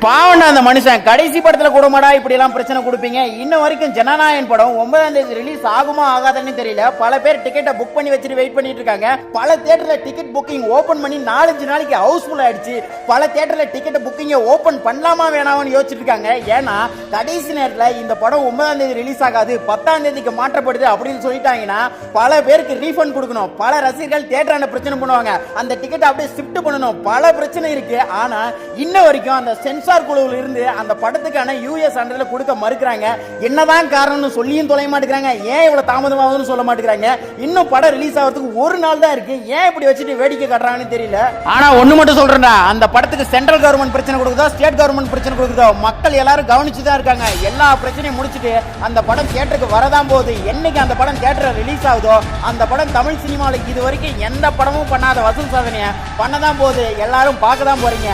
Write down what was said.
பாவண்டா அந்த மனுஷன் கடைசி படத்துல கூடமாடா இப்படி எல்லாம் பிரச்சனை கொடுப்பீங்க. இன்ன வரைக்கும் ஜனநாயகன் படம் 9ஆம் தேதி ரிலீஸ் ஆகுமா ஆகாதுன்னு தெரியல. பல பேர் டிக்கெட்டை புக் பண்ணி வச்சுட்டு வெயிட் பண்ணிட்டு இருக்காங்க. பல தியேட்டர்ல டிக்கெட் புக்கிங் ஓபன் பண்ணி 4-5 நாளைக்கு ஹவுஸ்ஃபுல் ஆயிடுச்சு. பல தியேட்டர்ல டிக்கெட் புக்கிங் ஓபன் பண்ணலாமா வேணாமான்னு யோசிச்சுட்டு இருக்காங்க. ஏன்னா கடைசி நேரத்துல இந்த படம் 9ஆம் தேதி ரிலீஸ் ஆகாது, 10ஆம் தேதிக்கு மாற்றப்படுது அப்படின்னு சொல்லிட்டாங்கன்னா பல பேருக்கு ரீஃபண்ட் கொடுக்கணும். பல ரசிகர்கள் தியேட்டரான பிரச்சனை பண்ணுவாங்க. அந்த டிக்கெட் அப்படியே ஷிஃப்ட் பண்ணணும். பல பிரச்சனை இருக்கு. ஆனா இன்ன வரைக்கும் அந்த சென்சார் குழுவில் இருந்து அந்த படத்துக்கான யூஎஸ் அண்டர்ல கொடுக்க மறுக்கிறாங்க. என்னதான் காரணம்னு சொல்லியும் தொலைய மாட்டேங்கிறாங்க. ஏன் இவ்வளவு தாமதமாகுதுன்னு சொல்ல மாட்டேங்கிறாங்க. இன்னும் படம் ரிலீஸ் ஆகிறதுக்கு ஒரு நாள் தான் இருக்கு. ஏன் இப்படி வச்சுட்டு வேடிக்கை காட்டுறாங்கன்னு தெரியல. ஆனா ஒண்ணு மட்டும் சொல்றேன்டா, அந்த படத்துக்கு சென்ட்ரல் கவர்மெண்ட் பிரச்சனை கொடுக்குதோ ஸ்டேட் கவர்மெண்ட் பிரச்சனை கொடுக்குதோ மக்கள் எல்லாரும் கவனிச்சு தான் இருக்காங்க. எல்லா பிரச்சனையும் முடிச்சுட்டு அந்த படம் தியேட்டருக்கு வரதான் போகுது. என்னைக்கு அந்த படம் தியேட்டர் ரிலீஸ் ஆகுதோ அந்த படம் தமிழ் சினிமாவில் இது வரைக்கும் எந்த படமும் பண்ணாத வசூல் சாதனையை பண்ணதான் போகுது. எல்லாரும் பார்க்க தான் போறீங்க.